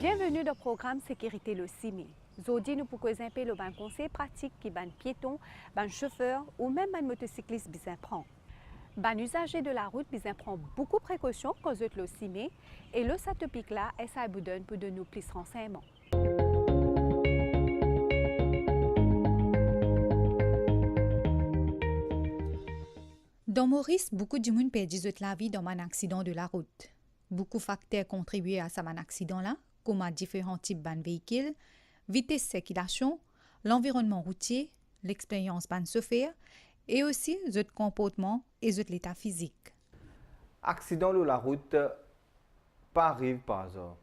Bienvenue dans le programme Sécurité le CIMI. Aujourd'hui, nous pouvons le conseil pratique qui ban piéton, ban chauffeur ou même ban motocycliste bien prend. Ban usager de la route bien prend beaucoup de précautions quand vous êtes le CIMI et le topic là et ça vous donne pour de nous plus renseignements. Dans Maurice, beaucoup de monde perdit la vie dans un accident de la route. Beaucoup de facteurs contribuent à cet accident-là, comme différents types de véhicules, vitesse de circulation, l'environnement routier, l'expérience de chauffeur et aussi le comportement et l'état physique. Accident de la route pas arrive par hasard.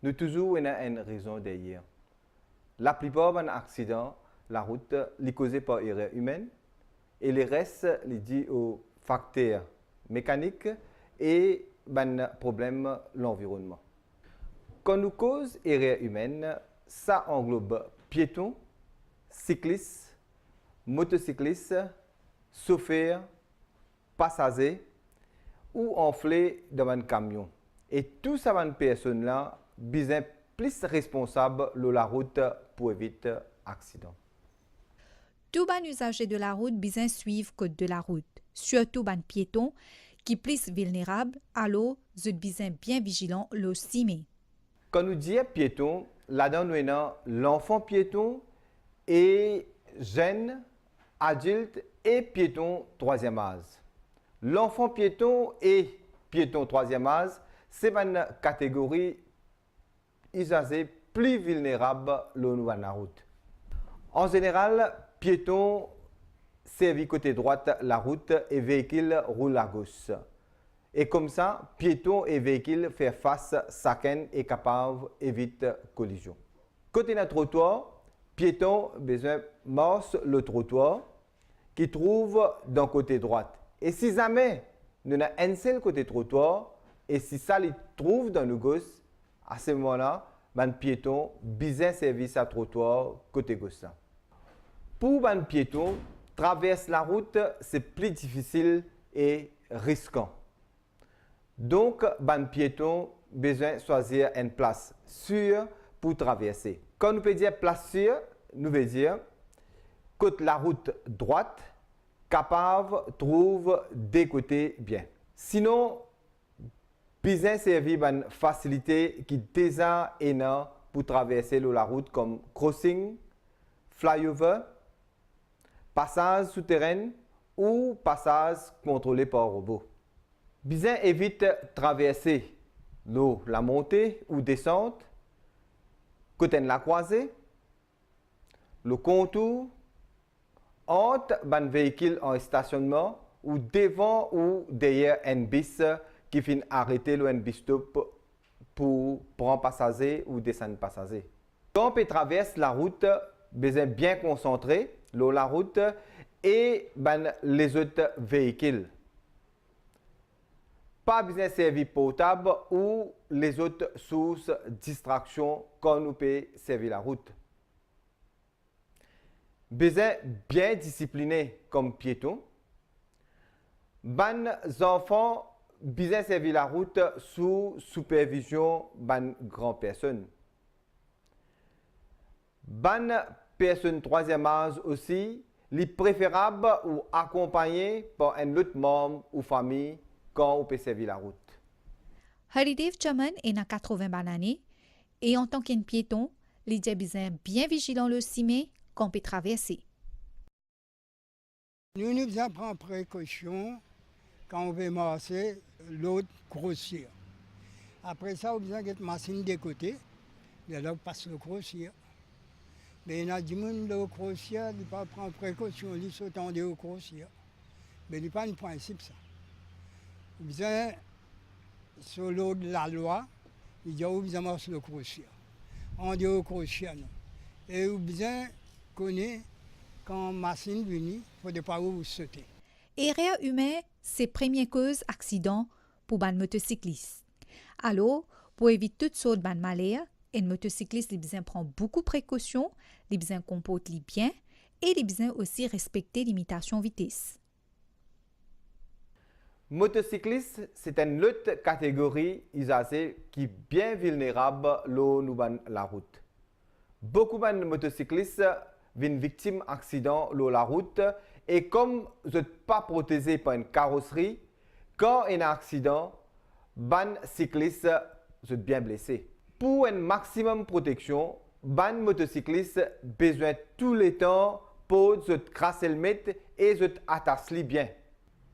Nous toujours une raison derrière. La plupart des accidents la route sont causés par erreur humaine et les restes sont dus aux facteurs mécaniques et ben problème de l'environnement. Quand nous cause erreur humaine, ça englobe piétons, cyclistes, motocyclistes, chauffeurs, passagers ou enflés dans un camion. Et tout ça, ces personnes-là, sont plus responsables de la route pour éviter accident. Tout ban usager de la route bien suivre code de la route, surtout ban piétons qui plus vulnérables, alors vous bien vigilant le CIMI. Quand nous disons piéton, là-dedans nous avons l'enfant piéton et jeune, adulte et piéton troisième âge. L'enfant piéton et piéton troisième âge, c'est une catégorie usagée plus vulnérable le de la route. En général, piéton servi côté droite la route et véhicule roule à gauche. Et comme ça, piéton et véhicule font face chacun est capable d'éviter collision. Côté d'un trottoir, piéton besoin marche le trottoir qui trouve dans côté droite. Et si jamais nous avons un seul côté trottoir et si ça le trouve dans le gauche, à ce moment-là, le piéton besoin servir sa trottoir côté gauche. Pour un piéton, traverser la route, c'est plus difficile et risquant. Donc, un piéton besoin de choisir une place sûre pour traverser. Quand nous pouvons dire place sûre, nous veut dire que la route droite, capable, trouve des côtés bien. Sinon, besoin servir une facilité qui déjà est là pour traverser la route comme crossing, flyover, passage souterrain ou passage contrôlé par robot. Bien évite traverser l'eau, la montée ou descente, côté de la croisée, le contour, entre un véhicule en stationnement ou devant ou derrière un bus qui finit arrêter le bus stop pour prendre passager ou descendre passager. Quand on traverse la route, besoin bien concentré la route et les autres véhicules. Pas besoin de servir portable ou les autres sources de distraction quand nous pouvons servir la route. Besoin bien discipliné comme piéton. Ban enfants besoin servir la route sous supervision ban grand personne. Ban personne troisième âge aussi, il est préférable ou accompagné par un autre membre ou famille quand on peut servir la route. Haridev Chaman est à 80 années et en tant qu'un piéton, il est bien vigilant le CIMI quand on peut traverser. Nous devons prendre précaution quand on veut marcher, l'autre grossir. Après ça, on a besoin de machine de côté, de là on passe le grossir. Mais il y a des gens qui grossir, ils ne prennent pas précaution, ils sautent en dehors grossir. Mais il n'y a pas de principe ça. Bien, sur l'eau de la loi, il y a où bien marcher le grossir. En dehors grossir, non. Et où bien connaît quand machine vient, il ne faut pas où sauter. Erreur humaine, c'est la première cause d'accident pour les motocyclistes. Alors, pour éviter toutes sortes de malheurs, un motocycliste prend beaucoup de précautions, il comporte bien et il aussi respecter l'imitation vitesse. Motocycliste, c'est une autre catégorie usagée qui est bien vulnérable sur la route. Beaucoup de motocyclistes viennent victimes d'accidents sur la route et comme vous n'êtes pas protégé par une carrosserie, quand il y a un accident, les cyclistes sont bien blessés. Pour un maximum de protection, les motocyclistes ont besoin tout le temps pour se crasser le mètre et se attacher bien.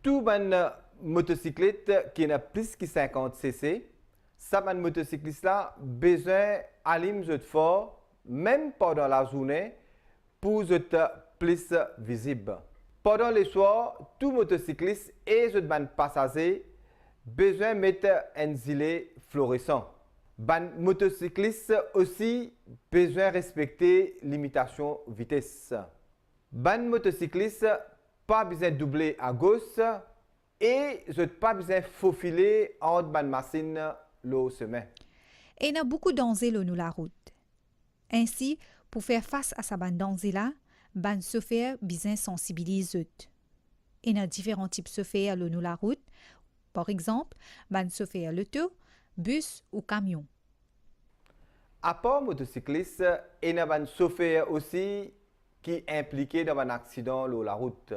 Tout les motocycliste qui n'a plus que 50 cc, ça les motocyclistes là besoin d'allumer fort même pendant la journée pour être plus visible. Pendant les soirs, tout motocycliste et les passagers besoin de mettre un gilet fluorescent. Les motocyclistes aussi besoin de respecter les limitations de vitesse. Les motocyclistes pas besoin de doubler à gauche et je n'ai pas besoin de faufiler entre les machines le chemin. Et il y a beaucoup de dangers sur la route. Ainsi, pour faire face à ces dangers-là, les chauffeurs besoin sensibiliser. Il y a différents types de chauffeurs sur la route. Par exemple, les chauffeurs auto, bus ou camion. À part motocyclistes, il y a des chauffeurs aussi qui sont impliqués dans un accident sur la route.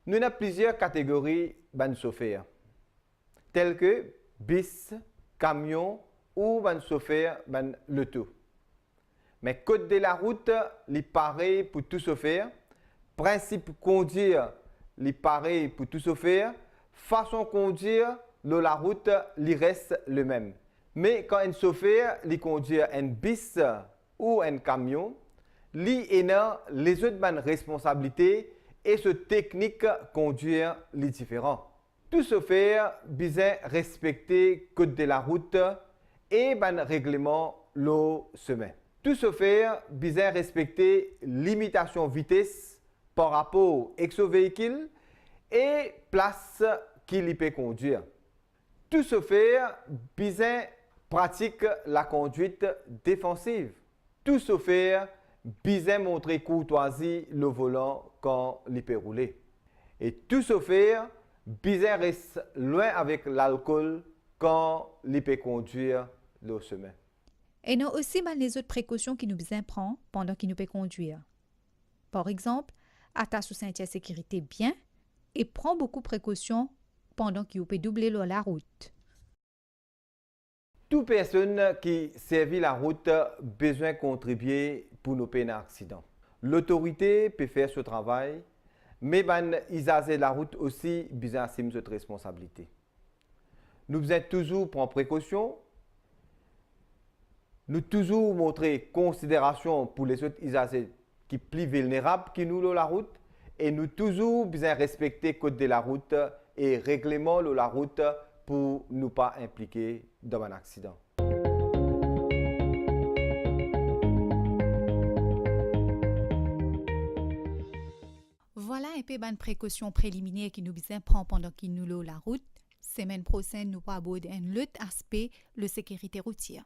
Nous avons plusieurs catégories de chauffeurs, tels que bus, camion ou de chauffeurs l'auto. Mais code de la route, est pareil pour tout chauffeur. Principe conduire, est pareil pour tout chauffeur. Façon conduire, la route, reste le même. Mais quand un chauffeur conduit un bus ou un camion, il a les autres responsabilités et ce technique conduire les différents. Tout chauffeur besoin respecter le code de la route et le règlement le chemin. Tout chauffeur besoin respecter limitation de vitesse par rapport à ce véhicule et place qu'il peut conduire. Tout chauffeur besoin pratique la conduite défensive. Tout chauffeur besoin montrer courtoisie le volant quand il peut rouler. Et tout chauffeur besoin rester loin avec l'alcool quand il peut conduire le chemin. Et nous aussi les autres précautions qui nous besoin prendre pendant qu'il nous peut conduire. Par exemple, attache sous ceinture sécurité bien et prends beaucoup de précautions pendant qu'il peut doubler la route. Toute personne qui servit la route a besoin de contribuer pour nous payer un accident. L'autorité peut faire ce travail, mais les usagers de la route aussi besoin d'assumer cette responsabilité. Nous devons toujours prendre précaution, nous toujours montrer considération pour les autres usagers qui sont plus vulnérables que nous sur la route et nous toujours besoin respecter le code de la route et règlement de la route pour ne pas impliquer dans un accident. Voilà un peu de précautions préliminaires qui nous besoin prendre pendant qu'il nous la route. Semaine prochaine, nous allons aborder un autre aspect, la sécurité routière.